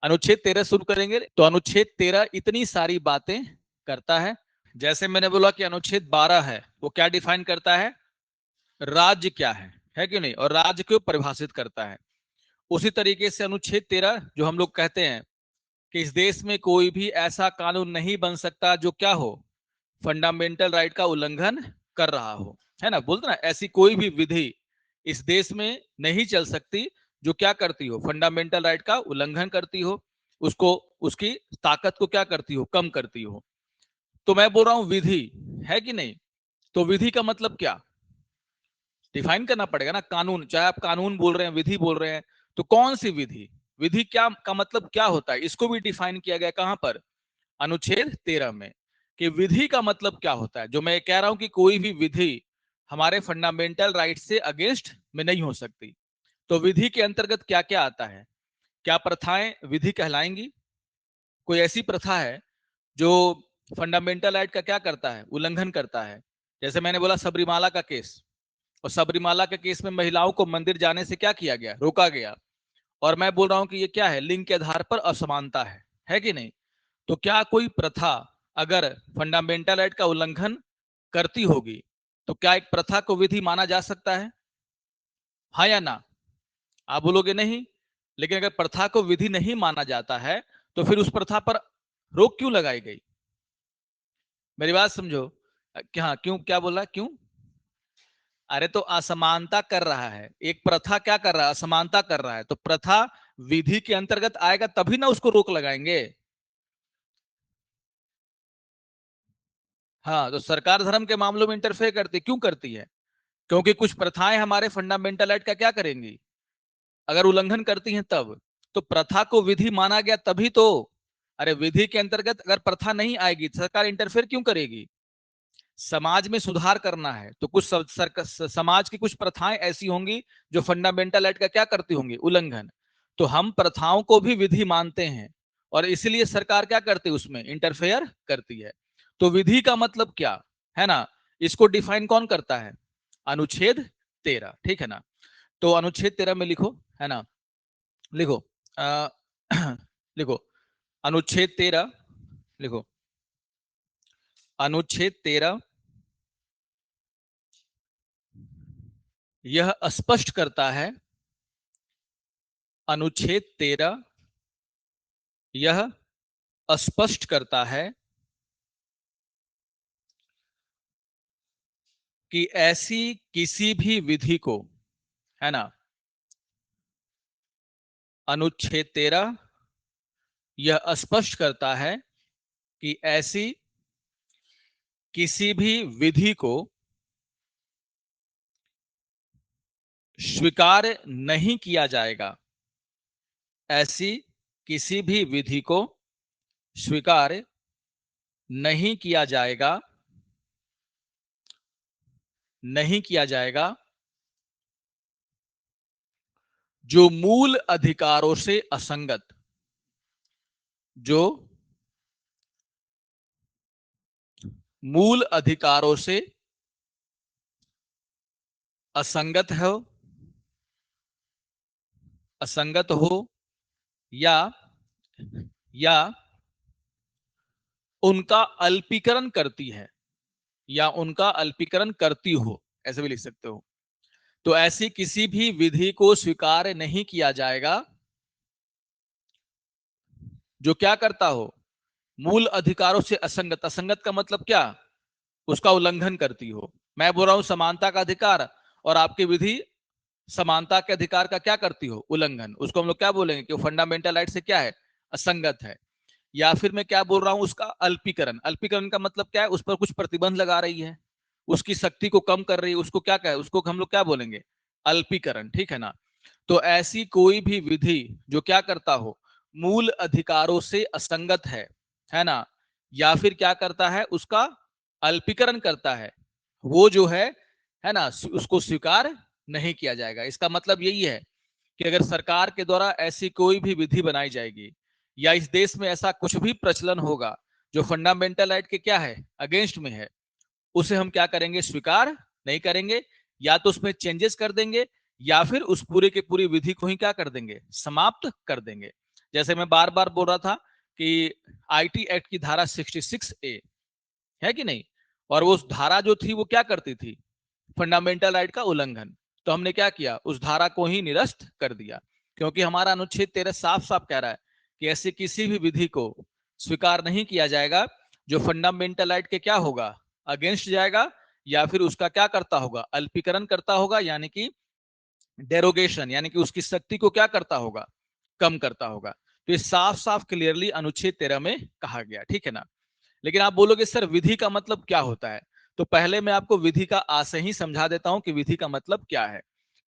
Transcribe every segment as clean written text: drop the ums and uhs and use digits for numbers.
अनुच्छेद 13 शुरू करेंगे। तो अनुच्छेद 13 इतनी सारी बातें करता है। जैसे मैंने बोला कि अनुच्छेद 12 है, वो क्या डिफाइन करता है, राज्य क्या है कि नहीं, और राज्य को परिभाषित करता है। उसी तरीके से अनुच्छेद 13 जो हम लोग कहते हैं कि इस देश में कोई भी ऐसा कानून नहीं बन सकता जो क्या हो, फंडामेंटल राइट का उल्लंघन कर रहा हो, है ना, बोलते ना, ऐसी कोई भी विधि इस देश में नहीं चल सकती जो क्या करती हो, फंडामेंटल राइट का उल्लंघन करती हो, उसको, उसकी ताकत को क्या करती हो, कम करती हो। तो मैं बोल रहा हूं विधि, है कि नहीं। तो विधि का मतलब क्या, डिफाइन करना पड़ेगा ना। कानून, चाहे आप कानून बोल रहे हैं, विधि बोल रहे हैं, तो कौन सी विधि, विधि क्या का मतलब क्या होता है, इसको भी डिफाइन किया गया कहां पर, अनुच्छेद 13 में, कि विधि का मतलब क्या होता है। जो मैं कह रहा हूं कि कोई भी विधि हमारे फंडामेंटल राइट से अगेंस्ट में नहीं हो सकती। तो विधि के अंतर्गत क्या क्या आता है, क्या प्रथाएं विधि कहलाएंगी। कोई ऐसी प्रथा है जो फंडामेंटल राइट का क्या करता है, उल्लंघन करता है। जैसे मैंने बोला सबरीमाला का केस, और सबरीमाला के केस में महिलाओं को मंदिर जाने से क्या किया गया, रोका गया। और मैं बोल रहा हूं कि ये क्या है, लिंग के आधार पर असमानता है कि नहीं। तो क्या कोई प्रथा अगर फंडामेंटल राइट का उल्लंघन करती होगी, तो क्या एक प्रथा को विधि माना जा सकता है, हाँ या ना। आप बोलोगे नहीं। लेकिन अगर प्रथा को विधि नहीं माना जाता है, तो फिर उस प्रथा पर रोक क्यों लगाई गई, मेरी बात समझो। क्या, क्यों, क्या बोला, क्यों। अरे तो असमानता कर रहा है, एक प्रथा क्या कर रहा है, असमानता कर रहा है, तो प्रथा विधि के अंतर्गत आएगा तभी ना उसको रोक लगाएंगे। हाँ, तो सरकार धर्म के मामलों में इंटरफेयर करती, क्यों करती है, क्योंकि कुछ प्रथाएं हमारे फंडामेंटल राइट का क्या करेंगी, अगर उल्लंघन करती हैं तब। तो प्रथा को विधि माना गया तभी तो। अरे विधि के अंतर्गत अगर प्रथा नहीं आएगी, सरकार इंटरफेयर क्यों करेगी। समाज में सुधार करना है तो कुछ समाज की कुछ प्रथाएं ऐसी होंगी जो फंडामेंटल राइट का क्या करती होंगी, उल्लंघन। तो हम प्रथाओं को भी विधि मानते हैं, और इसलिए सरकार क्या करती है, उसमें इंटरफेयर करती है। तो विधि का मतलब क्या है ना, इसको डिफाइन कौन करता है, अनुच्छेद 13, ठीक है ना। तो अनुच्छेद 13 में लिखो, है ना, लिखो, आ, लिखो, अनुच्छेद 13 लिखो, अनुच्छेद 13 यह स्पष्ट करता है, अनुच्छेद 13 यह स्पष्ट करता है कि ऐसी किसी भी विधि को, है ना, अनुच्छेद 13 यह स्पष्ट करता है कि ऐसी किसी भी विधि को स्वीकार नहीं किया जाएगा, ऐसी किसी भी विधि को स्वीकार नहीं किया जाएगा, नहीं किया जाएगा, जो मूल अधिकारों से असंगत, जो मूल अधिकारों से असंगत हो, असंगत हो, या या उनका अल्पीकरण करती है, या उनका अल्पीकरण करती हो, ऐसे भी लिख सकते हो। तो ऐसी किसी भी विधि को स्वीकार नहीं किया जाएगा जो क्या करता हो, मूल अधिकारों से असंगत, असंगत का मतलब क्या, उसका उल्लंघन करती हो। मैं बोल रहा हूं समानता का अधिकार, और आपकी विधि समानता के अधिकार का क्या करती हो, उल्लंघन, उसको हम लोग क्या बोलेंगे कि वो फंडामेंटल राइट से क्या है, असंगत है। या फिर मैं क्या बोल रहा हूं, उसका अल्पीकरण, अल्पीकरण का मतलब क्या है, उस पर कुछ प्रतिबंध लगा रही है, उसकी शक्ति को कम कर रही है, उसको क्या कहे, उसको हम लोग क्या बोलेंगे, अल्पीकरण, ठीक है ना। तो ऐसी कोई भी विधि जो क्या करता हो, मूल अधिकारों से असंगत है ना, या फिर क्या करता है, उसका अल्पीकरण करता है, वो जो है ना, उसको स्वीकार नहीं किया जाएगा। इसका मतलब यही है कि अगर सरकार के द्वारा ऐसी कोई भी विधि बनाई जाएगी, या इस देश में ऐसा कुछ भी प्रचलन होगा जो फंडामेंटल राइट के क्या है, अगेंस्ट में है, उसे हम क्या करेंगे, स्वीकार नहीं करेंगे, या तो उसमें चेंजेस कर देंगे, या फिर उस पूरे के पूरी विधि को ही क्या कर देंगे, समाप्त कर देंगे। जैसे मैं बार बार बोल रहा था कि आईटी एक्ट की धारा 66A है कि नहीं, और वो उस धारा जो थी वो क्या करती थी, फंडामेंटल राइट का उल्लंघन। तो हमने क्या किया, उस धारा को ही निरस्त कर दिया, क्योंकि हमारा अनुच्छेद 13 साफ साफ कह रहा है कि ऐसी किसी भी विधि को स्वीकार नहीं किया जाएगा जो फंडामेंटल राइट के क्या होगा, अगेंस्ट जाएगा, या फिर उसका क्या करता होगा, अल्पीकरण करता होगा, यानी कि डेरोगेशन, यानी कि उसकी शक्ति को क्या करता होगा, कम करता होगा। तो ये साफ साफ क्लियरली अनुच्छेद 13 में कहा गया, ठीक है ना। लेकिन आप बोलोगे सर विधि का मतलब क्या होता है, तो पहले मैं आपको विधि का आशय ही समझा देता हूं कि विधि का मतलब क्या है।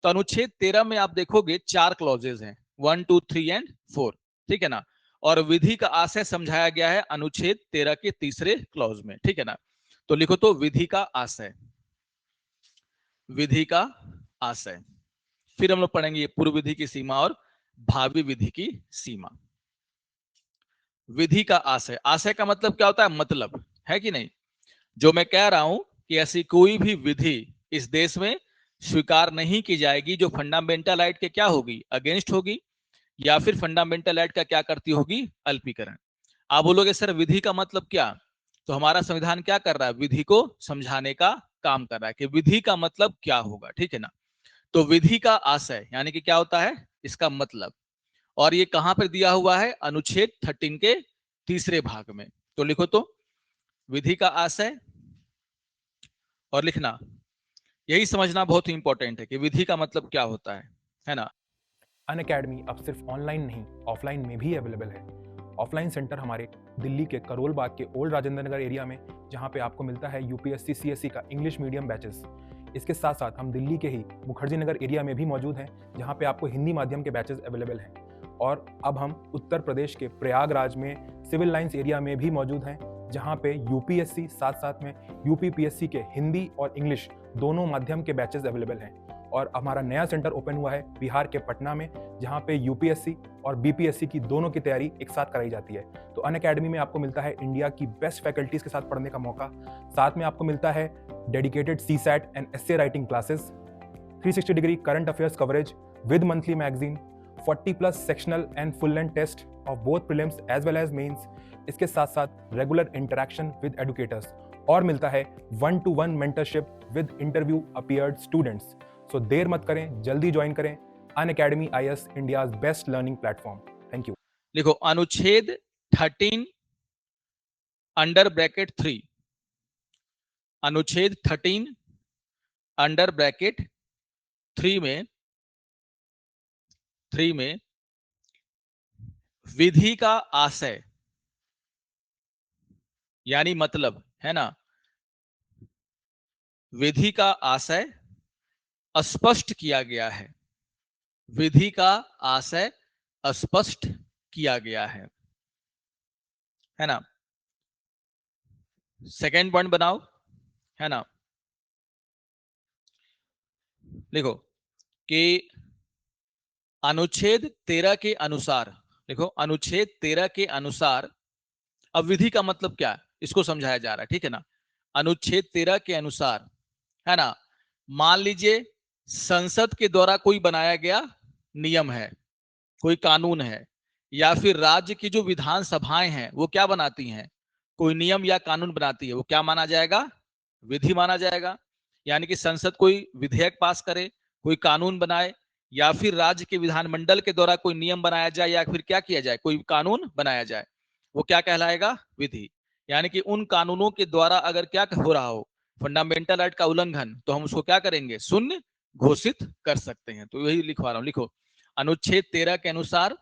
तो अनुच्छेद 13 में आप देखोगे 4 क्लॉजेज हैं, 1, 2, 3 एंड 4, ठीक है ना। और विधि का आशय समझाया गया है अनुच्छेद 13 के तीसरे क्लॉज में, ठीक है ना। तो लिखो तो विधि का आशय, विधि का आशय। फिर हम लोग पढ़ेंगे पूर्व विधि की सीमा और भावी विधि की सीमा। विधि का आशय, आशय का मतलब क्या होता है, मतलब, है कि नहीं। जो मैं कह रहा हूं कि ऐसी कोई भी विधि इस देश में स्वीकार नहीं की जाएगी जो फंडामेंटल राइट के क्या होगी, अगेंस्ट होगी, या फिर फंडामेंटल राइट का क्या करती होगी, अल्पीकरण। आप बोलोगे सर विधि का मतलब क्या, तो हमारा संविधान क्या कर रहा है, विधि को समझाने का काम कर रहा है कि विधि का मतलब क्या होगा, ठीक है ना। तो विधि का आशय यानी कि क्या होता है, इसका मतलब, और ये कहां पर दिया हुआ है, अनुच्छेद 13 के तीसरे भाग में। तो लिखो तो विधि का आशय, और लिखना, यही समझना बहुत ही इंपॉर्टेंट है कि विधि का मतलब क्या होता है ना। अनअकैडमी अब सिर्फ ऑनलाइन नहीं ऑफलाइन में भी अवेलेबल है। ऑफलाइन सेंटर हमारे दिल्ली के करोल बाग के ओल्ड राजेंद्र नगर एरिया में, जहां पे आपको मिलता है यूपीएससी सीएससी का इंग्लिश मीडियम बैचेस। इसके साथ साथ हम दिल्ली के ही मुखर्जी नगर एरिया में भी मौजूद हैं, जहां पे आपको हिंदी माध्यम के बैचेस अवेलेबल हैं। और अब हम उत्तर प्रदेश के प्रयागराज में सिविल लाइंस एरिया में भी मौजूद हैं, जहां पे यूपीएससी साथ साथ में यूपीपीएससी के हिंदी और इंग्लिश दोनों माध्यम के बैचेस अवेलेबल हैं। और हमारा नया सेंटर ओपन हुआ है बिहार के पटना में, जहां पे यूपीएससी और बीपीएससी की दोनों की तैयारी एक साथ कराई जाती है। तो अनअकैडमी में आपको मिलता है इंडिया की बेस्ट फैकल्टीज के साथ पढ़ने का मौका। साथ में आपको मिलता है dedicated CSAT and essay writing classes, 360 degree current affairs coverage with monthly magazine, 40+ sectional and full length test of both prelims as well as mains. इसके साथ साथ रेगुलर इंटरेक्शन विद एडुकेटर्स, और मिलता है 1-to-1 mentorship with interview appeared students. So देर मत करें, जल्दी ज्वाइन करें Unacademy IAS, India's best learning platform. Thank you. लिखो अनुच्छेद 13 अंडर ब्रैकेट 3, अनुच्छेद 13 अंडर ब्रैकेट 3 में विधि का आशय यानी मतलब, है ना, विधि का आशय स्पष्ट किया गया है, विधि का आशय स्पष्ट किया गया है ना। सेकेंड पॉइंट बनाओ, है ना। लिखो कि अनुच्छेद 13 के अनुसार, देखो अनुच्छेद 13 के अनुसार, अब विधि का मतलब क्या है इसको समझाया जा रहा है, ठीक है ना। अनुच्छेद 13 के अनुसार, है ना, मान लीजिए संसद के द्वारा कोई बनाया गया नियम है, कोई कानून है, या फिर राज्य की जो विधानसभाएं हैं वो क्या बनाती हैं, कोई नियम या कानून बनाती है, वो क्या माना जाएगा, विधि माना जाएगा। यानी कि संसद कोई विधेयक पास करे, कोई कानून बनाए, या फिर राज्य के विधानमंडल के द्वारा कोई नियम बनाया जाए, या फिर क्या किया जाए, कोई कानून बनाया जाए, वो क्या कहलाएगा, विधि। यानी कि उन कानूनों के द्वारा अगर क्या हो रहा हो, फंडामेंटल राइट का उल्लंघन, तो हम उसको क्या करेंगे, शून्य घोषित कर सकते हैं। तो यही लिखवा रहा हूं, लिखो अनुच्छेद 13 के अनुसार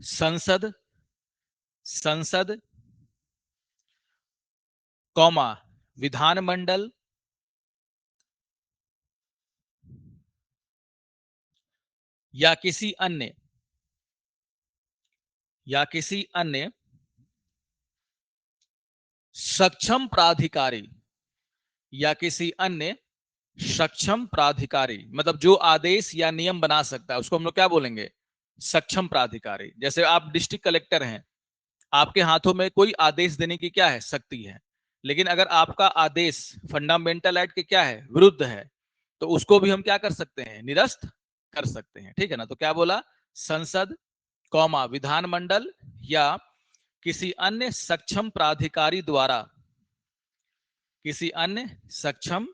संसद संसद कौमा विधानमंडल या किसी अन्य सक्षम प्राधिकारी, या किसी अन्य सक्षम प्राधिकारी, मतलब जो आदेश या नियम बना सकता है उसको हम लोग क्या बोलेंगे, सक्षम प्राधिकारी। जैसे आप डिस्ट्रिक्ट कलेक्टर हैं, आपके हाथों में कोई आदेश देने की क्या है, शक्ति है, लेकिन अगर आपका आदेश फंडामेंटल राइट के क्या है, विरुद्ध है, तो उसको भी हम क्या कर सकते हैं, निरस्त कर सकते हैं, ठीक है ना। तो क्या बोला, संसद, कौमा विधानमंडल या किसी अन्य सक्षम प्राधिकारी द्वारा, किसी अन्य सक्षम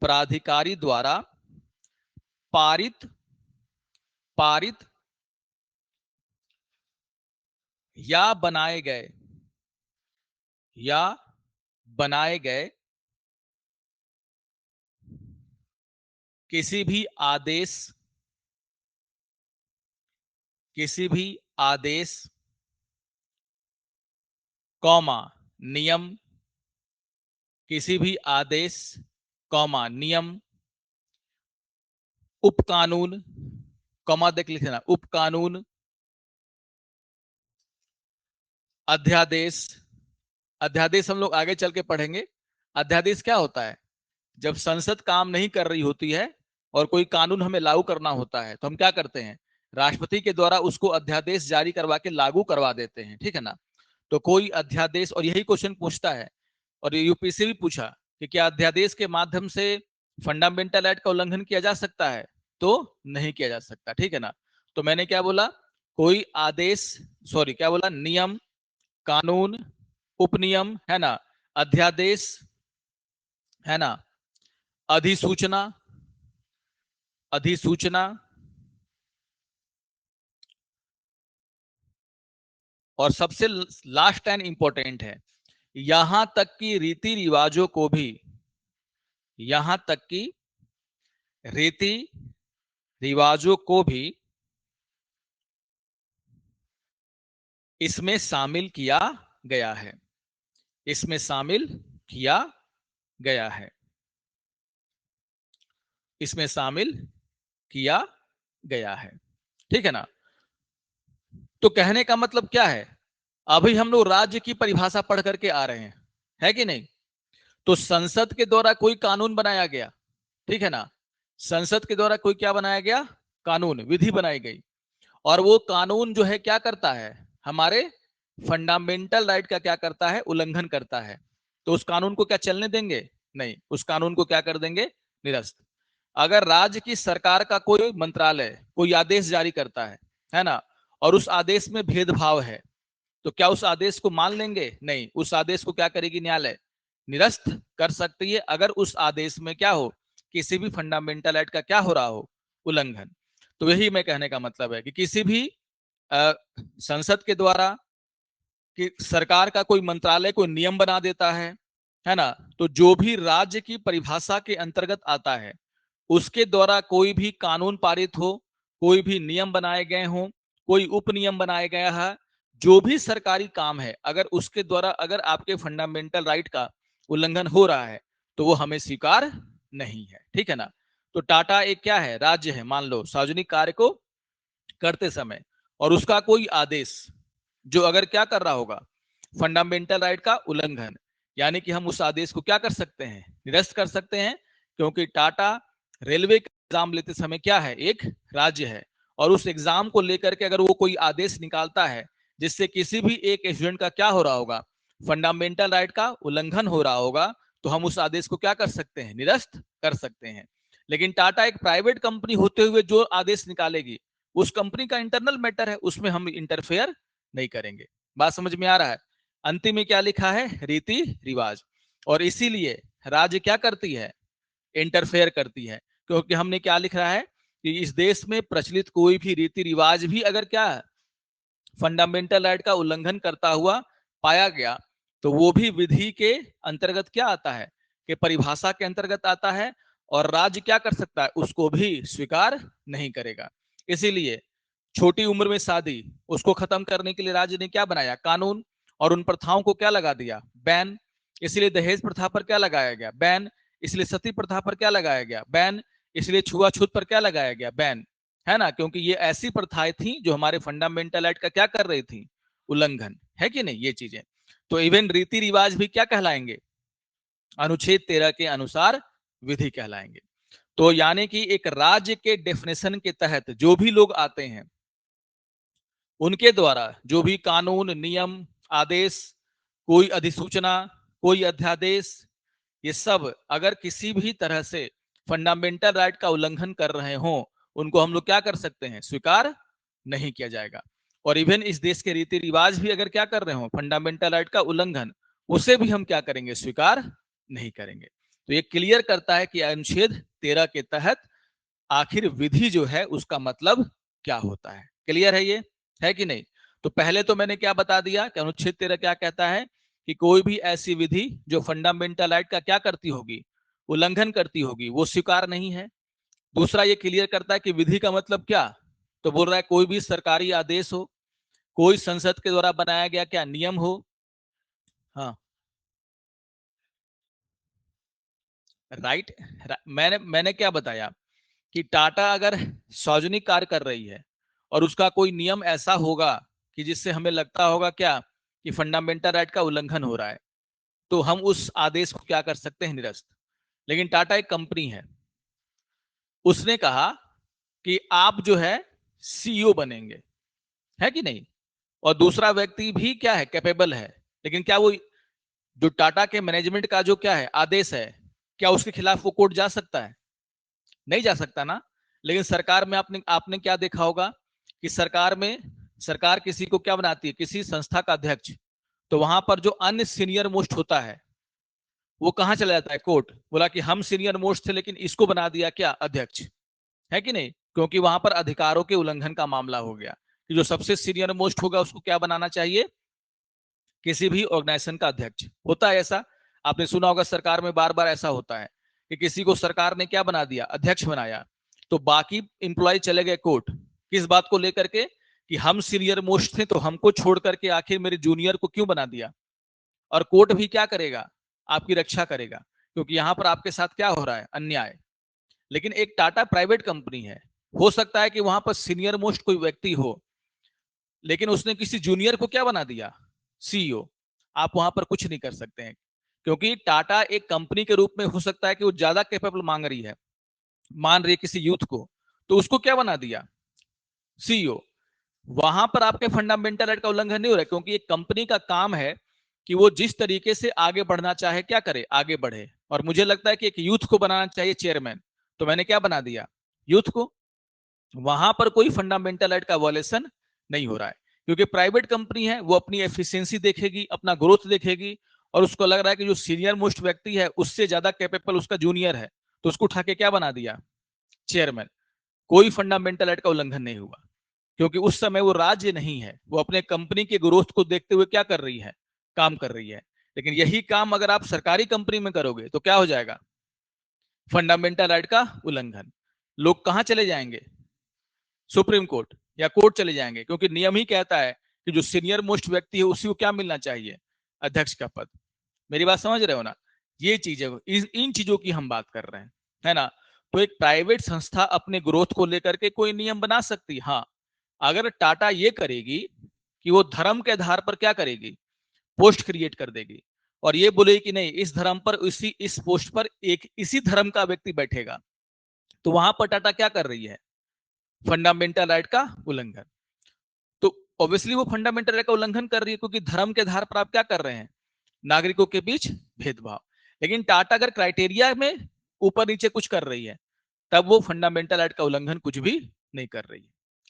प्राधिकारी द्वारा पारित पारित या बनाए गए किसी भी आदेश कौमा नियम, किसी भी आदेश कौमा नियम, उपकानून, कौमा देख लिखना, उपकानून, अध्यादेश, अध्यादेश हम लोग आगे चल के पढ़ेंगे। अध्यादेश क्या होता है? जब संसद काम नहीं कर रही होती है और कोई कानून हमें लागू करना होता है तो हम क्या करते हैं, राष्ट्रपति के द्वारा उसको अध्यादेश जारी करवा के लागू करवा देते हैं, ठीक है ना। तो कोई अध्यादेश, और यही क्वेश्चन पूछता है और यूपीएससी भी पूछा कि क्या अध्यादेश के माध्यम से फंडामेंटल राइट का उल्लंघन किया जा सकता है? तो नहीं किया जा सकता, ठीक है ना। तो मैंने क्या बोला, कोई आदेश, सॉरी क्या बोला, नियम, कानून, उपनियम, है ना, अध्यादेश, है ना, अधिसूचना, अधिसूचना, और सबसे लास्ट एंड इंपॉर्टेंट है, यहां तक कि रीति रिवाजों को भी, यहां तक कि रीति रिवाजों को भी इसमें शामिल किया गया है, इसमें शामिल किया गया है, इसमें शामिल किया गया है, ठीक है ना। तो कहने का मतलब क्या है, अभी हम लोग राज्य की परिभाषा पढ़ करके आ रहे हैं, है कि नहीं। तो संसद के द्वारा कोई कानून बनाया गया, ठीक है ना, संसद के द्वारा कोई क्या बनाया गया, कानून, विधि बनाई गई, और वो कानून जो है क्या करता है, हमारे फंडामेंटल राइट का क्या करता है, उल्लंघन करता है। तो उस कानून को क्या चलने देंगे? नहीं, उस कानून को क्या कर देंगे, निरस्त। अगर राज्य की सरकार का कोई मंत्रालय कोई आदेश जारी करता है ना, और उस आदेश में भेदभाव है, तो क्या उस आदेश को मान लेंगे? नहीं, उस आदेश को क्या करेगी न्यायालय, निरस्त कर सकती है, अगर उस आदेश में क्या हो, किसी भी फंडामेंटल राइट का क्या हो रहा हो, उल्लंघन। तो यही मैं कहने का मतलब है कि किसी भी संसद के द्वारा कि सरकार का कोई मंत्रालय कोई नियम बना देता है ना, तो जो भी राज्य की परिभाषा के अंतर्गत आता है उसके द्वारा कोई भी कानून पारित हो, कोई भी नियम बनाए गए हों, कोई उपनियम बनाए गया है, जो भी सरकारी काम है, अगर उसके द्वारा अगर आपके फंडामेंटल राइट का उल्लंघन हो रहा है तो वो हमें स्वीकार नहीं है, ठीक है ना। तो टाटा एक क्या है, राज्य है, मान लो सार्वजनिक कार्य को करते समय, और उसका कोई आदेश जो अगर क्या कर रहा होगा, फंडामेंटल राइट का उल्लंघन, यानी कि हम उस आदेश को क्या कर सकते हैं, निरस्त कर सकते हैं, क्योंकि टाटा रेलवे का एग्जाम लेते समय क्या है, एक राज्य है, और उस एग्जाम को लेकर के अगर वो कोई आदेश निकालता है जिससे किसी भी एक स्टूडेंट का क्या हो रहा होगा, फंडामेंटल राइट का उल्लंघन हो रहा होगा, तो हम उस आदेश को क्या कर सकते हैं, निरस्त कर सकते हैं। लेकिन टाटा एक प्राइवेट कंपनी होते हुए जो आदेश निकालेगी उस कंपनी का इंटरनल मैटर है, उसमें हम इंटरफेयर नहीं करेंगे। बात समझ में आ रहा है। अंतिम में क्या लिखा है, रीति रिवाज, और इसीलिए राज्य क्या करती है, इंटरफेयर करती है, क्योंकि हमने क्या लिख रहा है कि इस देश में प्रचलित कोई भी रीति रिवाज भी अगर क्या फंडामेंटल राइट का उल्लंघन करता हुआ पाया गया तो वो भी विधि के अंतर्गत क्या आता है, कि परिभाषा के अंतर्गत आता है, और राज्य क्या कर सकता है, उसको भी स्वीकार नहीं करेगा। इसीलिए छोटी उम्र में शादी उसको खत्म करने के लिए राज्य ने क्या बनाया, कानून, और उन प्रथाओं को क्या लगा दिया, बैन। इसलिए दहेज प्रथा पर क्या लगाया गया, बैन। इसलिए सती प्रथा पर क्या लगाया गया, बैन। इसलिए छुआछूत पर क्या लगाया गया, बैन, है ना, क्योंकि ये ऐसी प्रथाएं थी जो हमारे फंडामेंटल राइट का क्या कर रही थी, उल्लंघन, है कि नहीं, ये चीजें। तो इवन रीति रिवाज भी क्या कहलाएंगे, अनुच्छेद 13 के अनुसार विधि कहलाएंगे। तो यानी कि एक राज्य के डेफिनेशन के तहत जो भी लोग आते हैं उनके द्वारा जो भी कानून, नियम, आदेश, कोई अधिसूचना, कोई अध्यादेश, ये सब अगर किसी भी तरह से फंडामेंटल राइट का उल्लंघन कर रहे हों, उनको हम लोग क्या कर सकते हैं, स्वीकार नहीं किया जाएगा। और इवन इस देश के रीति रिवाज भी अगर क्या कर रहे हो, फंडामेंटल राइट का उल्लंघन, उसे भी हम क्या करेंगे, स्वीकार नहीं करेंगे। तो ये क्लियर करता है कि अनुच्छेद 13 के तहत आखिर विधि जो है उसका मतलब क्या होता है। क्लियर है ये, है कि नहीं? तो पहले तो मैंने क्या बता दिया कि अनुच्छेद 13 क्या कहता है कि कोई भी ऐसी विधि जो फंडामेंटल राइट का क्या करती होगी, उल्लंघन करती होगी, वो स्वीकार नहीं है। दूसरा ये क्लियर करता है कि विधि का मतलब क्या, तो बोल रहा है कोई भी सरकारी आदेश हो, कोई संसद के द्वारा बनाया गया क्या नियम हो। हाँ, राइट। मैंने क्या बताया कि टाटा अगर सार्वजनिक कार्य कर रही है और उसका कोई नियम ऐसा होगा कि जिससे हमें लगता होगा क्या कि फंडामेंटल राइट का उल्लंघन हो रहा है, तो हम उस आदेश को क्या कर सकते हैं, निरस्त। लेकिन टाटा एक कंपनी है, उसने कहा कि आप जो है सीईओ बनेंगे, है कि नहीं? और दूसरा व्यक्ति भी क्या है, कैपेबल है, लेकिन क्या वो जो टाटा के मैनेजमेंट का जो क्या है आदेश है, क्या उसके खिलाफ वो कोर्ट जा सकता है? नहीं जा सकता ना। लेकिन सरकार में आपने आपने क्या देखा होगा कि सरकार किसी को क्या बनाती है, किसी संस्था का अध्यक्ष, तो वहां पर जो अन्य सीनियर मोस्ट होता है वो कहां चला जाता है, कोर्ट। बोला कि हम सीनियर मोस्ट थे लेकिन इसको बना दिया क्या, अध्यक्ष, है कि नहीं? क्योंकि वहां पर अधिकारों के उल्लंघन का मामला हो गया कि जो सबसे सीनियर मोस्ट होगा उसको क्या बनाना चाहिए, किसी भी ऑर्गेनाइजेशन का अध्यक्ष। होता है ऐसा, आपने सुना होगा सरकार में बार बार ऐसा होता है कि किसी को सरकार ने क्या बना दिया, अध्यक्ष बनाया, तो बाकी इंप्लॉय चले गए कोर्ट, किस बात को लेकर के कि हम सीनियर मोस्ट थे तो हमको छोड़ करके आखिर मेरे जूनियर को क्यों बना दिया। और कोर्ट भी क्या करेगा, आपकी रक्षा करेगा, क्योंकि यहां पर आपके साथ क्या हो रहा है, अन्याय। लेकिन एक टाटा प्राइवेट कंपनी है, हो सकता है कि वहां पर सीनियर मोस्ट कोई व्यक्ति हो, लेकिन उसने किसी जूनियर को क्या बना दिया, सीईओ। आप वहां पर कुछ नहीं कर सकते हैं, क्योंकि टाटा एक कंपनी के रूप में हो सकता है कि वो ज्यादा कैपेबल मांग रही है, मान रही है किसी यूथ को, तो उसको क्या बना दिया, सीईओ। वहां पर आपके फंडामेंटल राइट का उल्लंघन नहीं हो रहा है, क्योंकि एक कंपनी का काम है कि वो जिस तरीके से आगे बढ़ना चाहे क्या करे, आगे बढ़े। और मुझे लगता है कि एक यूथ को बनाना चाहिए चेयरमैन, तो मैंने क्या बना दिया, यूथ को। वहां पर कोई फंडामेंटल राइट का वॉलेशन नहीं हो रहा है, क्योंकि प्राइवेट कंपनी है, वो अपनी एफिशिएंसी देखेगी, अपना ग्रोथ देखेगी, और उसको लग रहा है कि जो सीनियर मोस्ट व्यक्ति है उससे ज्यादा कैपेबल उसका जूनियर है, तो उसको उठा के क्या बना दिया, चेयरमैन। कोई फंडामेंटल राइट का उल्लंघन नहीं हुआ, क्योंकि उस समय वो राज्य नहीं है, वो अपने कंपनी के ग्रोथ को देखते हुए क्या कर रही है, काम कर रही है। लेकिन यही काम अगर आप सरकारी कंपनी में करोगे तो क्या हो जाएगा, फंडामेंटल राइट का उल्लंघन। लोग कहां चले जाएंगे, सुप्रीम कोर्ट या कोर्ट चले जाएंगे, क्योंकि नियम ही कहता है कि जो सीनियर मोस्ट व्यक्ति है उसी को क्या मिलना चाहिए, अध्यक्ष का पद। मेरी बात समझ रहे हो ना? ये चीजें, इन चीजों की हम बात कर रहे हैं, है ना? तो एक प्राइवेट संस्था अपने ग्रोथ को लेकर के कोई नियम बना सकती, हाँ, अगर टाटा ये करेगी कि वो धर्म के आधार पर क्या करेगी, पोस्ट क्रिएट कर देगी, और ये बोलेगी कि नहीं, इस धर्म पर इस पोस्ट पर एक इसी धर्म का व्यक्ति बैठेगा, तो वहां पर टाटा क्या कर रही है, फंडामेंटल राइट का उल्लंघन। तो ऑब्वियसली वो फंडामेंटल राइट का उल्लंघन कर रही है, क्योंकि धर्म के आधार पर आप क्या कर रहे हैं, नागरिकों के बीच भेदभाव। लेकिन टाटा अगर क्राइटेरिया में ऊपर नीचे कुछ कर रही है, तब वो फंडामेंटल राइट का उल्लंघन कुछ भी नहीं कर रही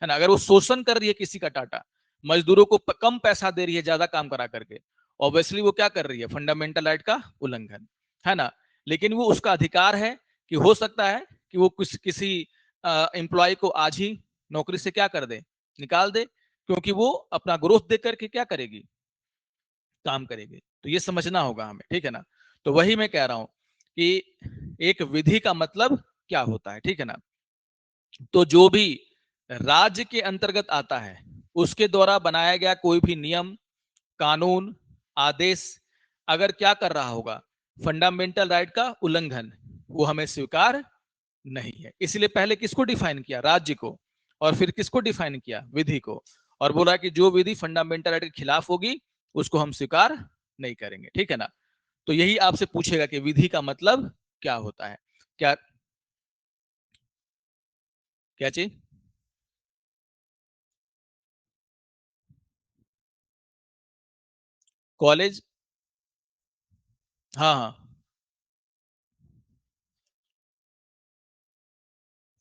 है ना? अगर वो शोषण कर रही है किसी का, टाटा मजदूरों को कम पैसा दे रही है ज्यादा काम करा करके, ऑब्वियसली वो क्या कर रही है, फंडामेंटल राइट का उल्लंघन, है ना? लेकिन वो उसका अधिकार है कि हो सकता है कि वो किसी एम्प्लॉय को आज ही नौकरी से क्या कर दे, निकाल दे, क्योंकि वो अपना ग्रोथ देख करके क्या करेगी, काम करेगी। तो ये समझना होगा हमें, ठीक है ना? तो वही मैं कह रहा हूं कि एक विधि का मतलब क्या होता है, ठीक है ना? तो जो भी राज्य के अंतर्गत आता है उसके द्वारा बनाया गया कोई भी नियम, कानून, आदेश अगर क्या कर रहा होगा, फंडामेंटल राइट का उल्लंघन, वो हमें स्वीकार नहीं है। इसलिए पहले किसको डिफाइन किया, राज्य को, और फिर किसको डिफाइन किया, विधि को, और बोला कि जो विधि फंडामेंटल राइट के खिलाफ होगी उसको हम स्वीकार नहीं करेंगे, ठीक है ना? तो यही आपसे पूछेगा कि विधि का मतलब क्या होता है, क्या क्या चीज। कॉलेज, हाँ हाँ,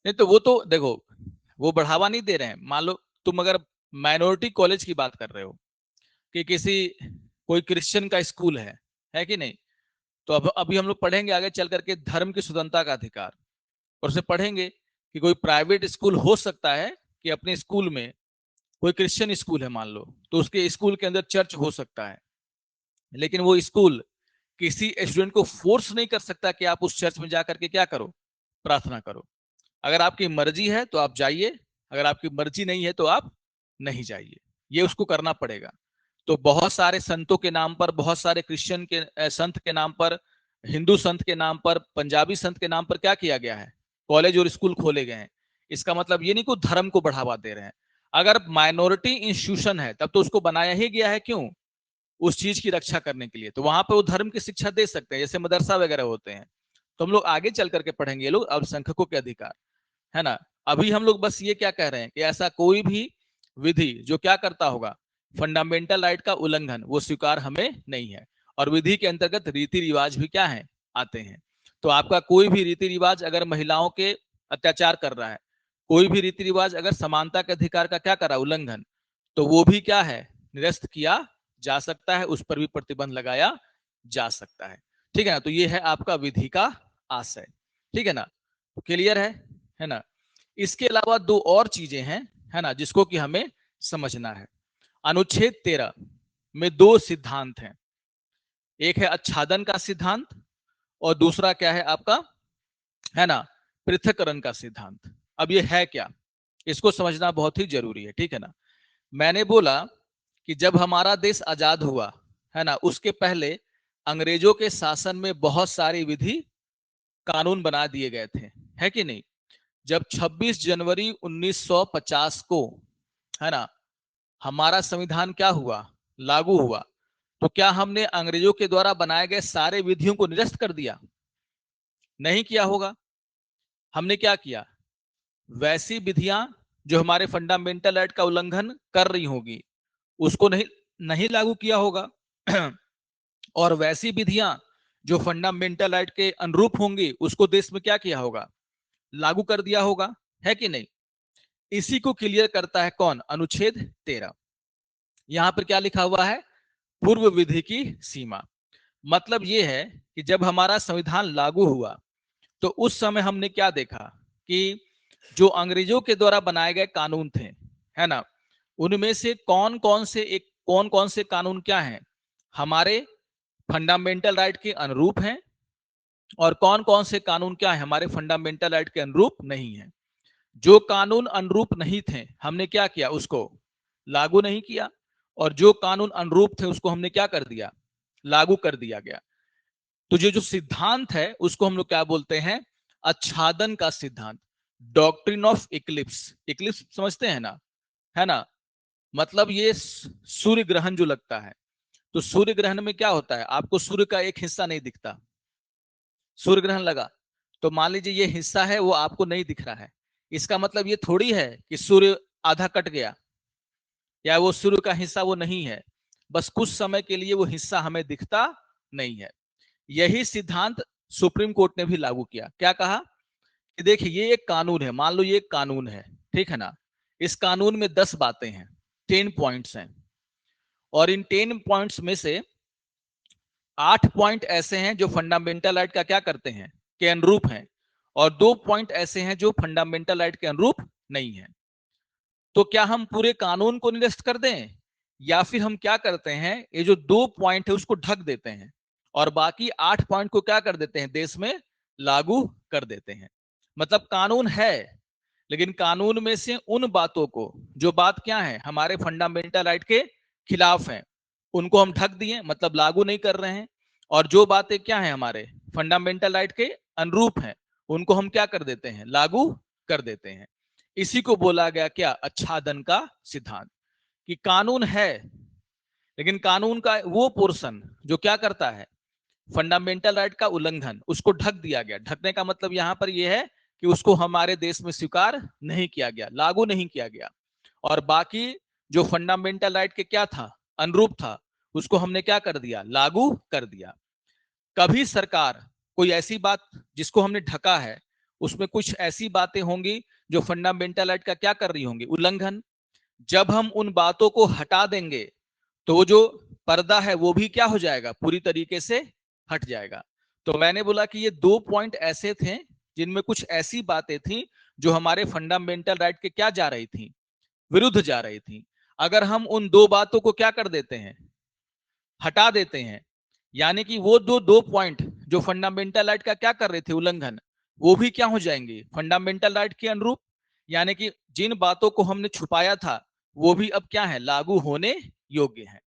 नहीं तो वो तो देखो, वो बढ़ावा नहीं दे रहे हैं, मान लो तुम अगर माइनॉरिटी कॉलेज की बात कर रहे हो कि कोई क्रिश्चियन का स्कूल है कि नहीं, तो अब अभी हम लोग पढ़ेंगे आगे चल करके धर्म की स्वतंत्रता का अधिकार, और उसे पढ़ेंगे कि कोई प्राइवेट स्कूल हो सकता है कि अपने स्कूल में, कोई क्रिश्चियन स्कूल है मान लो, तो उसके स्कूल के अंदर चर्च हो सकता है, लेकिन वो स्कूल किसी स्टूडेंट को फोर्स नहीं कर सकता कि आप उस चर्च में जाकर के क्या करो, प्रार्थना करो। अगर आपकी मर्जी है तो आप जाइए, अगर आपकी मर्जी नहीं है तो आप नहीं जाइए, ये उसको करना पड़ेगा। तो बहुत सारे संतों के नाम पर, बहुत सारे क्रिश्चियन के संत के नाम पर, हिंदू संत के नाम पर, पंजाबी संत के नाम पर क्या किया गया है, कॉलेज और स्कूल खोले गए हैं। इसका मतलब ये नहीं कि धर्म को बढ़ावा दे रहे हैं। अगर माइनॉरिटी इंस्टीट्यूशन है तब तो उसको बनाया ही गया है, क्यों, उस चीज की रक्षा करने के लिए, तो वहां पर वो धर्म की शिक्षा दे सकते हैं, जैसे मदरसा वगैरह होते हैं। तो हम लोग आगे चल करके पढ़ेंगे ये लोग अल्पसंख्यकों के अधिकार, है ना। अभी हम लोग बस ये क्या कह रहे हैं कि ऐसा कोई भी विधि जो क्या करता होगा, फंडामेंटल राइट का उल्लंघन, वो स्वीकार हमें नहीं है। और विधि के अंतर्गत रीति रिवाज भी क्या है, आते हैं। तो आपका कोई भी रीति रिवाज अगर महिलाओं के अत्याचार कर रहा है, कोई भी रीति रिवाज अगर समानता के अधिकार का क्या कर रहा है, उल्लंघन, तो वो भी क्या है, निरस्त किया जा सकता है, उस पर भी प्रतिबंध लगाया जा सकता है। ठीक है ना। तो ये है आपका विधि का आशय, ठीक है ना, क्लियर है ना। इसके अलावा दो और चीजें हैं, है ना, जिसको कि हमें समझना है। अनुच्छेद 13 में दो सिद्धांत हैं, एक है आच्छादन का सिद्धांत और दूसरा क्या है आपका, है ना, पृथक्करण का सिद्धांत। अब ये है क्या, इसको समझना बहुत ही जरूरी है, ठीक है ना। मैंने बोला कि जब हमारा देश आजाद हुआ, है ना, उसके पहले अंग्रेजों के शासन में बहुत सारी विधि कानून बना दिए गए थे, है कि नहीं। जब 26 जनवरी 1950 को, है ना, हमारा संविधान क्या हुआ, लागू हुआ, तो क्या हमने अंग्रेजों के द्वारा बनाए गए सारे विधियों को निरस्त कर दिया, नहीं किया होगा। हमने क्या किया, वैसी विधियां जो हमारे फंडामेंटल राइट का उल्लंघन कर रही होगी उसको नहीं नहीं लागू किया होगा और वैसी विधियां जो फंडामेंटल राइट के अनुरूप होंगी उसको देश में क्या किया होगा, लागू कर दिया होगा, है कि नहीं। इसी को क्लियर करता है कौन, अनुच्छेद 13। यहां पर क्या लिखा हुआ है, पूर्व विधि की सीमा। मतलब यह है कि जब हमारा संविधान लागू हुआ तो उस समय हमने क्या देखा कि जो अंग्रेजों के द्वारा बनाए गए कानून थे, है ना, उनमें से कौन कौन से कानून क्या हैं, हमारे फंडामेंटल राइट के अनुरूप हैं, और कौन कौन से कानून क्या है, हमारे फंडामेंटल राइट के अनुरूप नहीं है। जो कानून अनुरूप नहीं थे हमने क्या किया, उसको लागू नहीं किया, और जो कानून अनुरूप थे उसको हमने क्या कर दिया, लागू कर दिया गया। तो जो सिद्धांत है उसको हम लोग क्या बोलते हैं, आच्छादन का सिद्धांत, डॉक्ट्रिन ऑफ इक्लिप्स। इक्लिप्स समझते हैं ना, है ना, मतलब ये सूर्य ग्रहण जो लगता है, तो सूर्य ग्रहण में क्या होता है, आपको सूर्य का एक हिस्सा नहीं दिखता, सूर्य ग्रहण लगा तो मान लीजिए ये हिस्सा है वो आपको नहीं दिख रहा है, इसका मतलब ये थोड़ी है कि सूर्य आधा कट गया या वो सूर्य का हिस्सा वो नहीं है, बस कुछ समय के लिए वो हिस्सा हमें दिखता नहीं है। यही सिद्धांत सुप्रीम कोर्ट ने भी लागू किया, क्या कहा कि देखिए ये एक कानून है, मान लो ये एक कानून है, ठीक है ना, इस कानून में 10 बातें हैं, 10 पॉइंट्स हैं, और इन 10 पॉइंट्स में से 8 पॉइंट ऐसे हैं जो फंडामेंटल राइट का क्या करते हैं, के अनुरूप हैं, और 2 पॉइंट ऐसे हैं जो फंडामेंटल राइट के अनुरूप नहीं है। तो क्या हम पूरे कानून को निरस्त कर दें, या फिर हम क्या करते हैं, ये जो 2 पॉइंट है उसको ढक देते हैं और बाकी 8 पॉइंट को क्या कर देते हैं, देश में लागू कर देते हैं। मतलब कानून है, लेकिन कानून में से उन बातों को, जो बात क्या है, हमारे फंडामेंटल राइट के खिलाफ है, उनको हम ढक दिए, मतलब लागू नहीं कर रहे हैं, और जो बातें क्या है हमारे फंडामेंटल राइट के अनुरूप हैं उनको हम क्या कर देते हैं, लागू कर देते हैं। इसी को बोला गया क्या, आच्छादन का सिद्धांत, कि कानून है लेकिन कानून का वो पोर्शन जो क्या करता है, फंडामेंटल राइट का उल्लंघन, उसको ढक दिया गया। ढकने का मतलब यहां पर यह है कि उसको हमारे देश में स्वीकार नहीं किया गया, लागू नहीं किया गया, और बाकी जो फंडामेंटल राइट के क्या था, अनुरूप था, उसको हमने क्या कर दिया, लागू कर दिया। कभी सरकार कोई ऐसी बात जिसको हमने ढका है, उसमें कुछ ऐसी बातें होंगी जो फंडामेंटल राइट का क्या कर रही होंगी, उल्लंघन, जब हम उन बातों को हटा देंगे तो वो जो पर्दा है वो भी क्या हो जाएगा, पूरी तरीके से हट जाएगा। तो मैंने बोला कि ये 2 पॉइंट ऐसे थे जिनमें कुछ ऐसी बातें थी जो हमारे फंडामेंटल राइट के क्या जा रही थी, विरुद्ध जा रही थी। अगर हम उन 2 बातों को क्या कर देते हैं, हटा देते हैं, यानी कि वो दो पॉइंट जो फंडामेंटल राइट का क्या कर रहे थे, उल्लंघन, वो भी क्या हो जाएंगे, फंडामेंटल राइट के अनुरूप। यानी कि जिन बातों को हमने छुपाया था वो भी अब क्या है, लागू होने योग्य है।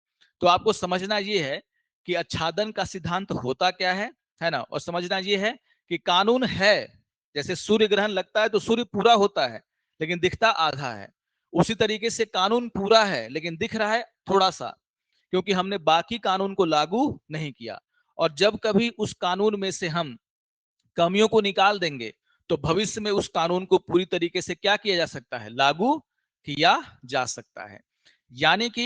तो आपको समझना ये है कि आच्छादन का सिद्धांत होता क्या है ना, और समझना ये है कि कानून है, जैसे सूर्य ग्रहण लगता है तो सूर्य पूरा होता है लेकिन दिखता आधा है, उसी तरीके से कानून पूरा है लेकिन दिख रहा है थोड़ा सा, क्योंकि हमने बाकी कानून को लागू नहीं किया। और जब कभी उस कानून में से हम कमियों को निकाल देंगे तो भविष्य में उस कानून को पूरी तरीके से क्या किया जा सकता है, लागू किया जा सकता है। यानी कि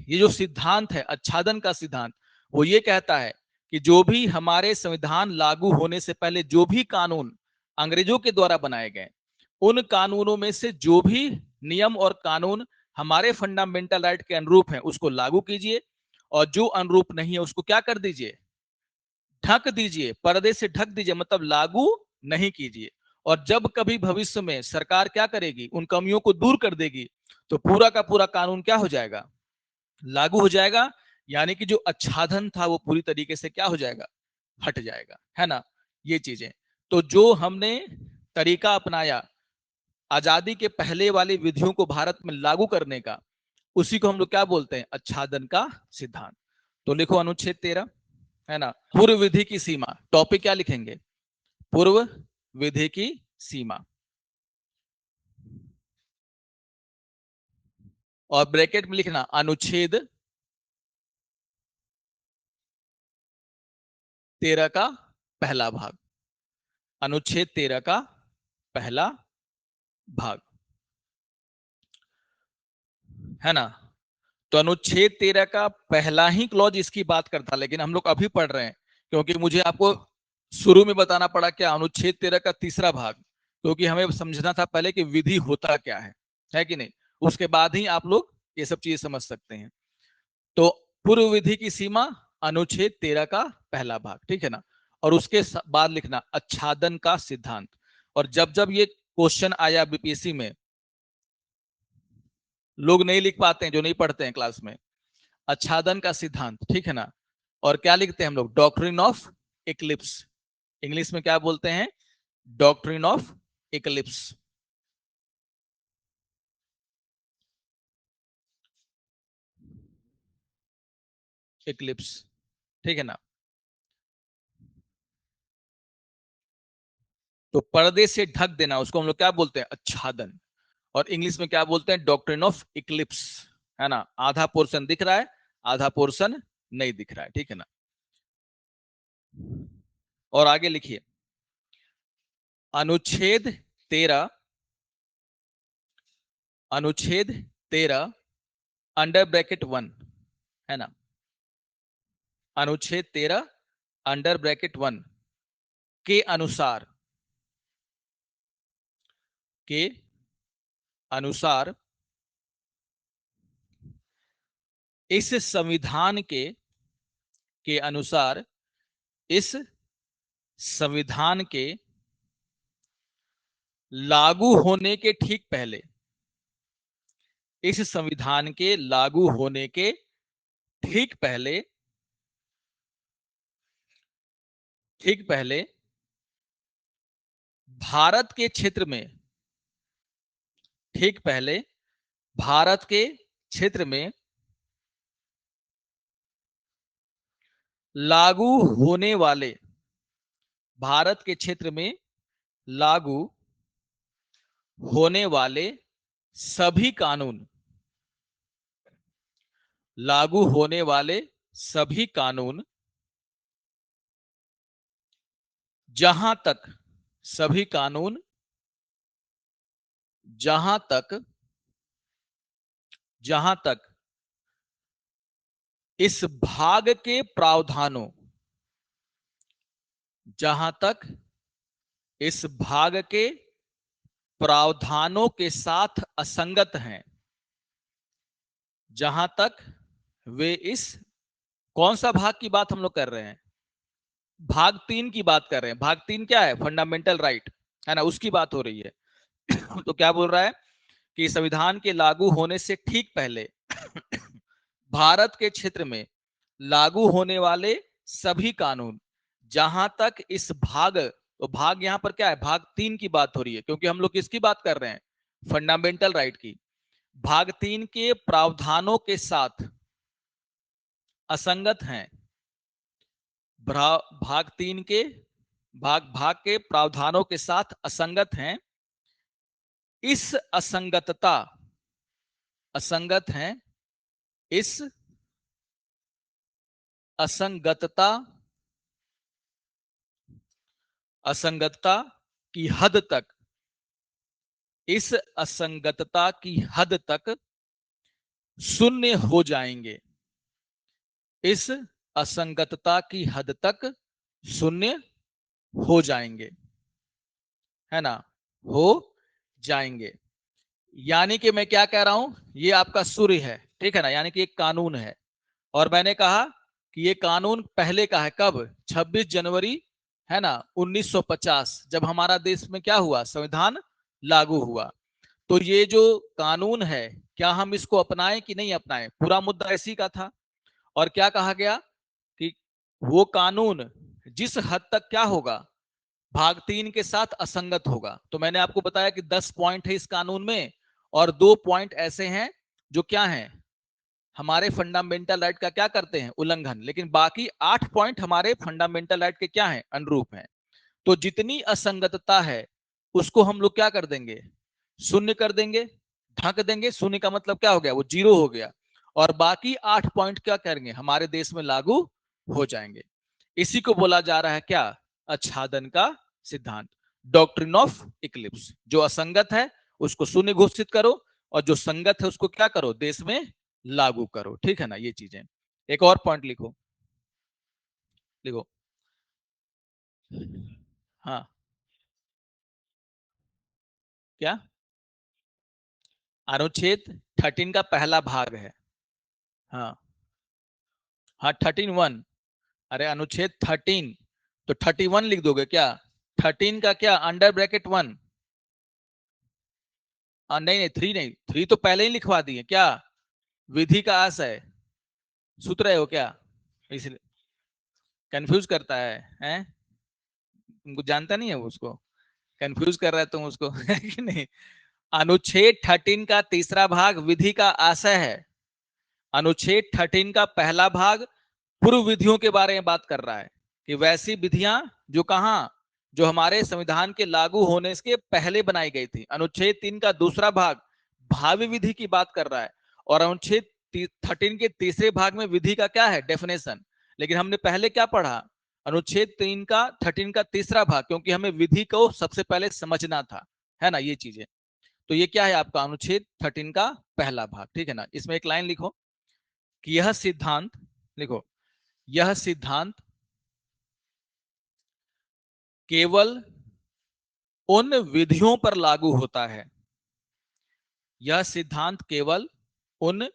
ये जो सिद्धांत है आच्छादन का सिद्धांत, वो ये कहता है कि जो भी हमारे संविधान लागू होने से पहले जो भी कानून अंग्रेजों के द्वारा बनाए गए, उन कानूनों में से जो भी नियम और कानून हमारे फंडामेंटल राइट के अनुरूप हैं उसको लागू कीजिए, और जो अनुरूप नहीं है उसको क्या कर दीजिए, ढक दीजिए, पर्दे से ढक दीजिए, मतलब लागू नहीं कीजिए। और जब कभी भविष्य में सरकार क्या करेगी, उन कमियों को दूर कर देगी, तो पूरा का पूरा कानून क्या हो जाएगा, लागू हो जाएगा। यानी कि जो आच्छादन था वो पूरी तरीके से क्या हो जाएगा, हट जाएगा, है ना, ये चीजें। तो जो हमने तरीका अपनाया आजादी के पहले वाली विधियों को भारत में लागू करने का, उसी को हम लोग क्या बोलते हैं, आच्छादन का सिद्धांत। तो लिखो अनुच्छेद 13, है ना, पूर्व विधि की सीमा। टॉपिक क्या लिखेंगे, पूर्व विधि की सीमा, और ब्रैकेट में लिखना अनुच्छेद 13 का पहला भाग, अनुच्छेद 13 का पहला भाग, है ना। तो अनुच्छेद 13 का पहला ही क्लॉज इसकी बात करता, लेकिन हम लोग अभी पढ़ रहे हैं क्योंकि मुझे आपको शुरू में बताना पड़ा क्या, अनुच्छेद 13 का तीसरा भाग, क्योंकि हमें समझना था पहले कि विधि होता क्या है कि नहीं, उसके बाद ही आप लोग ये सब चीजें समझ सकते हैं। तो पूर्व विधि की सीमा, अनुच्छेद 13 का पहला भाग, ठीक है ना। और उसके बाद लिखना आच्छादन का सिद्धांत। और जब जब ये क्वेश्चन आया बीपीएससी में, लोग नहीं लिख पाते हैं जो नहीं पढ़ते हैं क्लास में, आच्छादन का सिद्धांत, ठीक है ना। और क्या लिखते हैं हम लोग, डॉक्ट्रिन ऑफ इक्लिप्स, इंग्लिश में क्या बोलते हैं, डॉक्ट्रिन ऑफ इक्लिप्स, इक्लिप्स, ठीक है ना। तो पर्दे से ढक देना उसको हम लोग क्या बोलते हैं, आच्छादन। और इंग्लिश में क्या बोलते हैं, डॉक्ट्रिन ऑफ इक्लिप्स, है ना। आधा पोर्शन दिख रहा है, आधा पोर्शन नहीं दिख रहा है, ठीक है ना। और आगे लिखिए, अनुच्छेद 13, अनुच्छेद 13 अंडर ब्रैकेट 1, है ना, अनुच्छेद 13 अंडर ब्रैकेट 1 के अनुसार, के अनुसार इस संविधान के अनुसार इस संविधान के लागू होने के ठीक पहले, इस संविधान के लागू होने के ठीक पहले, ठीक पहले भारत के क्षेत्र में, ठीक पहले भारत के क्षेत्र में लागू होने वाले, भारत के क्षेत्र में लागू होने वाले सभी कानून, लागू होने वाले सभी कानून, जहां तक, सभी कानून जहां तक, जहां तक इस भाग के प्रावधानों, जहां तक इस भाग के प्रावधानों के साथ असंगत हैं, जहां तक वे इस, कौन सा भाग की बात हम लोग कर रहे हैं? भाग 3 की बात कर रहे हैं। भाग 3 क्या है? फंडामेंटल राइट, है ना, उसकी बात हो रही है। तो क्या बोल रहा है कि संविधान के लागू होने से ठीक पहले भारत के क्षेत्र में लागू होने वाले सभी कानून, जहां तक इस भाग, तो भाग यहां पर क्या है? भाग 3 की बात हो रही है, क्योंकि हम लोग किसकी बात कर रहे हैं? फंडामेंटल राइट की। भाग 3 के प्रावधानों के साथ असंगत हैं। भाग 3 के भाग के प्रावधानों के साथ असंगत हैं। इस असंगतता, असंगत हैं, इस असंगतता, असंगतता की हद तक, इस असंगतता की हद तक शून्य हो जाएंगे। इस असंगतता की हद तक शून्य हो जाएंगे, है ना, हो जाएंगे। यानी कि मैं क्या कह रहा हूं, ये आपका सूर्य है, ठीक है ना, यानी कि एक कानून है। और मैंने कहा कि ये कानून पहले का है, कब? 26 जनवरी, है ना, 1950, जब हमारा देश में क्या हुआ? संविधान लागू हुआ। तो ये जो कानून है, क्या हम इसको अपनाएं कि नहीं अपनाएं? पूरा मुद्दा इसी का था। और क्या कहा गया कि वो कानून जिस हद तक क्या होगा, भाग 3 के साथ असंगत होगा। तो मैंने आपको बताया कि 10 पॉइंट है इस कानून में, और 2 पॉइंट ऐसे हैं जो क्या हैं, हमारे फंडामेंटल राइट का क्या करते हैं? उल्लंघन। लेकिन बाकी 8 पॉइंट हमारे फंडामेंटल राइट के क्या हैं? अनुरूप हैं। तो जितनी असंगतता है उसको हम लोग क्या कर देंगे? शून्य कर देंगे, ढक देंगे। शून्य का मतलब क्या हो गया? वो जीरो हो गया। और बाकी 8 पॉइंट क्या करेंगे? हमारे देश में लागू हो जाएंगे। इसी को बोला जा रहा है क्या? आच्छादन का सिद्धांत, डॉक्ट्रिन ऑफ इक्लिप्स। जो असंगत है उसको शून्य घोषित करो, और जो संगत है उसको क्या करो? देश में लागू करो। ठीक है ना, ये चीजें। एक और पॉइंट लिखो, लिखो। हाँ, क्या? अनुच्छेद 13 का पहला भाग है। हाँ, हाँ, 13(1). अरे अनुच्छेद 13, तो 31 लिख दोगे क्या? 13 का क्या? Under bracket 1। नहीं नहीं, 3 नहीं, 3 तो पहले ही लिखवा दिए क्या? विधि का आशय, सूत्र है वो क्या? इसलिए कंफ्यूज करता है? तुमको जानता नहीं है वो, उसको कंफ्यूज कर रहा है तुम उसको है कि नहीं? अनुच्छेद 13 का तीसरा भाग विधि का आशय है। अनुच्छेद 13 का पहला भाग पूर्व विधियों के बारे में बात कर रहा है, कि वैसी विधियां जो कहां, जो हमारे संविधान के लागू होने के पहले बनाई गई थी। अनुच्छेद 3 का दूसरा भाग भावी विधि की बात कर रहा है। और अनुच्छेद 13 के तीसरे भाग में विधि का क्या है? डेफिनेशन। लेकिन हमने पहले क्या पढ़ा? अनुच्छेद 3 का 13 का तीसरा भाग, क्योंकि हमें विधि को सबसे पहले समझना था, है ना, ये चीजें। तो ये क्या है आपका? अनुच्छेद 13 का पहला भाग। ठीक है ना, इसमें एक लाइन लिखो कि यह सिद्धांत, लिखो, यह सिद्धांत केवल उन विधियों पर लागू होता है। यह सिद्धांत केवल उन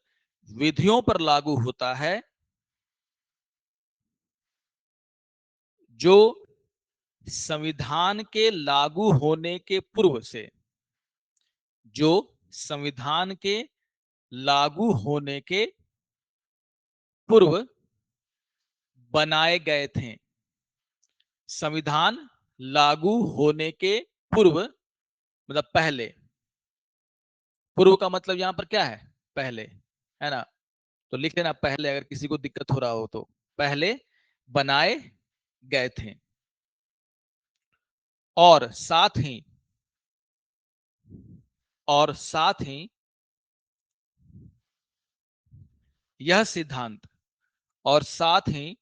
विधियों पर लागू होता है जो संविधान के लागू होने के पूर्व से, जो संविधान के लागू होने के पूर्व बनाए गए थे। संविधान लागू होने के पूर्व मतलब पहले। पूर्व का मतलब यहां पर क्या है? पहले, है ना। तो लिख लेना पहले, अगर किसी को दिक्कत हो रहा हो तो। पहले बनाए गए थे। और साथ ही, और साथ ही यह सिद्धांत, और साथ ही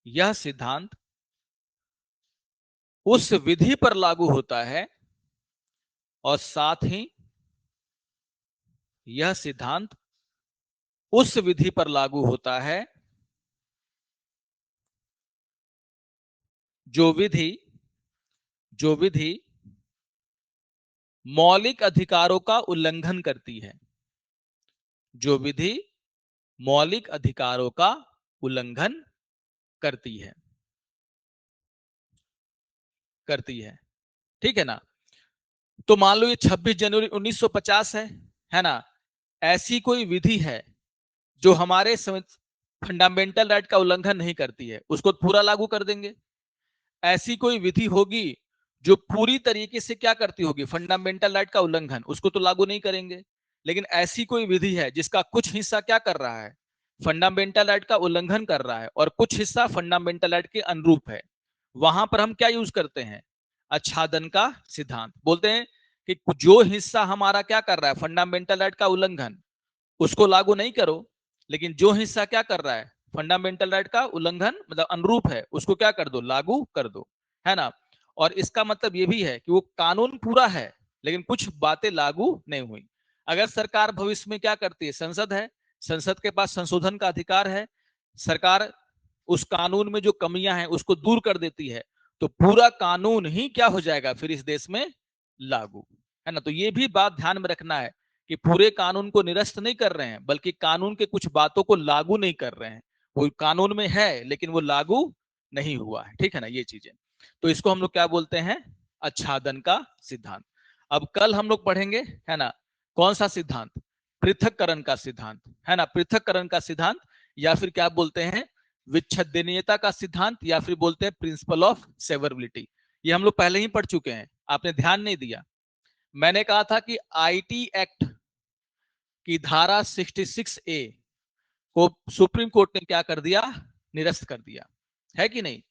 यह सिद्धांत उस विधि पर लागू होता है, और साथ ही यह सिद्धांत उस विधि पर लागू होता है जो विधि, जो विधि मौलिक अधिकारों का उल्लंघन करती है। जो विधि मौलिक अधिकारों का उल्लंघन करती है, ठीक है ना। तो मान लो ये 26 जनवरी 1950 है ना, ऐसी कोई विधि है जो हमारे फंडामेंटल राइट का उल्लंघन नहीं करती है, उसको पूरा लागू कर देंगे। ऐसी कोई विधि होगी जो पूरी तरीके से क्या करती होगी, फंडामेंटल राइट का उल्लंघन, उसको तो लागू नहीं करेंगे। लेकिन ऐसी कोई विधि है जिसका कुछ हिस्सा क्या कर रहा है, फंडामेंटल राइट का उल्लंघन कर रहा है, और कुछ हिस्सा फंडामेंटल राइट के अनुरूप है, वहां पर हम क्या यूज करते हैं, आच्छादन का सिद्धांत। बोलते हैं कि जो हिस्सा हमारा क्या कर रहा है, फंडामेंटल राइट का उल्लंघन, उसको लागू नहीं करो, लेकिन जो हिस्सा क्या कर रहा है, फंडामेंटल राइट का उल्लंघन मतलब अनुरूप है, उसको क्या कर दो, लागू कर दो, है ना। और इसका मतलब ये भी है कि वो कानून पूरा है लेकिन कुछ बातें लागू नहीं हुई। अगर सरकार भविष्य में क्या करती है, संसद है, संसद के पास संशोधन का अधिकार है, सरकार उस कानून में जो कमियां हैं उसको दूर कर देती है, तो पूरा कानून ही क्या हो जाएगा फिर इस देश में लागू, है ना। तो ये भी बात ध्यान में रखना है कि पूरे कानून को निरस्त नहीं कर रहे हैं, बल्कि कानून के कुछ बातों को लागू नहीं कर रहे हैं। वो कानून में है लेकिन वो लागू नहीं हुआ है, ठीक है ना, ये चीजें। तो इसको हम लोग क्या बोलते हैं, आच्छादन का सिद्धांत। अब कल हम लोग पढ़ेंगे, है ना, कौन सा सिद्धांत, पृथक्करण का सिद्धांत, है ना, पृथक्करण का सिद्धांत, या फिर क्या बोलते हैं, विच्छेदनीयता का सिद्धांत, या फिर बोलते हैं प्रिंसिपल ऑफ सेवरेबिलिटी। ये हम लोग पहले ही पढ़ चुके हैं, आपने ध्यान नहीं दिया। मैंने कहा था कि आईटी एक्ट की धारा 66 ए को सुप्रीम कोर्ट ने क्या कर दिया, निरस्त कर दिया, है कि नहीं।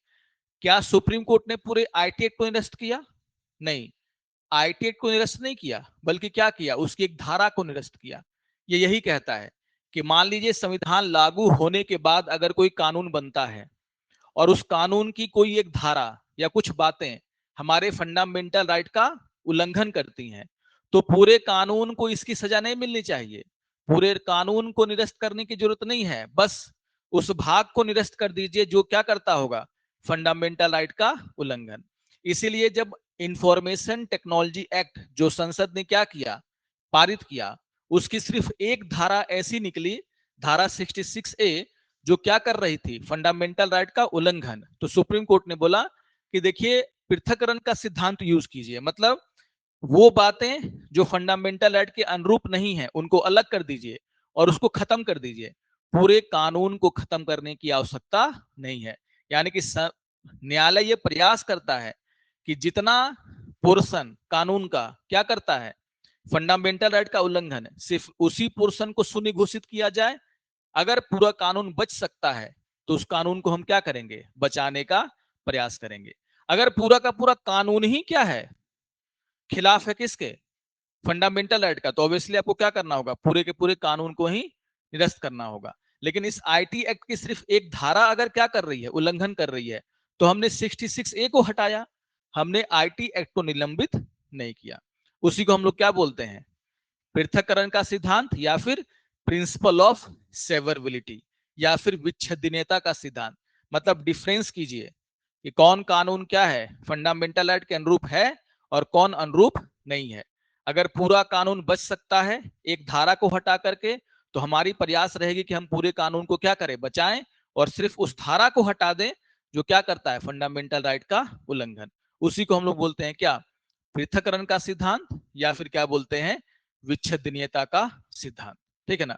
क्या सुप्रीम कोर्ट ने पूरे आईटी एक्ट को निरस्त किया, नहीं, आईटी एक्ट को निरस्त नहीं किया, बल्कि क्या किया, उसकी एक धारा को निरस्त किया। ये यही कहता है कि मान लीजिए संविधान लागू होने के बाद अगर कोई कानून बनता है और उस कानून की कोई एक धारा या कुछ बातें हमारे फंडामेंटल राइट का उल्लंघन करती हैं, तो पूरे कानून को इसकी सजा नहीं मिलनी चाहिए, पूरे कानून को निरस्त करने की जरूरत नहीं है, बस उस भाग को निरस्त कर दीजिए जो क्या करता होगा, फंडामेंटल राइट का उल्लंघन। इसीलिए जब इंफॉर्मेशन टेक्नोलॉजी एक्ट जो संसद ने क्या किया, पारित किया, उसकी सिर्फ एक धारा ऐसी निकली, धारा 66 ए, जो क्या कर रही थी, फंडामेंटल राइट का उल्लंघन। तो सुप्रीम कोर्ट ने बोला कि देखिए पृथक्करण का सिद्धांत यूज कीजिए, मतलब वो बातें जो फंडामेंटल राइट के अनुरूप नहीं है उनको अलग कर दीजिए और उसको खत्म कर दीजिए, पूरे कानून को खत्म करने की आवश्यकता नहीं है। यानी कि न्यायालय ये प्रयास करता है कि जितना पोर्शन कानून का क्या करता है, फंडामेंटल राइट का उल्लंघन है, सिर्फ उसी पोर्शन को शून्य घोषित किया जाए। अगर पूरा कानून बच सकता है तो उस कानून को हम क्या करेंगे, बचाने का प्रयास करेंगे। अगर पूरा का पूरा कानून ही क्या है, खिलाफ है किसके, फंडामेंटल राइट का, तो ऑब्वियसली आपको क्या करना होगा, पूरे के पूरे कानून को ही निरस्त करना होगा। लेकिन इस आईटी एक्ट की सिर्फ एक धारा अगर क्या कर रही है, उल्लंघन कर रही है, तो हमने 66 ए को हटाया, हमने आईटी एक्ट को निलंबित नहीं किया। उसी को हम लोग क्या बोलते हैं, पृथक्करण का सिद्धांत, या फिर प्रिंसिपल ऑफ सेवरेबिलिटी, या फिर विच्छेदनीयता का सिद्धांत। मतलब डिफरेंस कीजिए कि कौन कानून क्या है, फंडामेंटल राइट के अनुरूप है और कौन अनुरूप नहीं है। अगर पूरा कानून बच सकता है एक धारा को हटा करके, तो हमारी प्रयास रहेगी कि हम पूरे कानून को क्या करें, बचाएं, और सिर्फ उस धारा को हटा दें जो क्या करता है, फंडामेंटल राइट का उल्लंघन। उसी को हम लोग बोलते हैं क्या, पृथक्करण का सिद्धांत, या फिर क्या बोलते हैं, विच्छेदनीयता का सिद्धांत, ठीक है ना।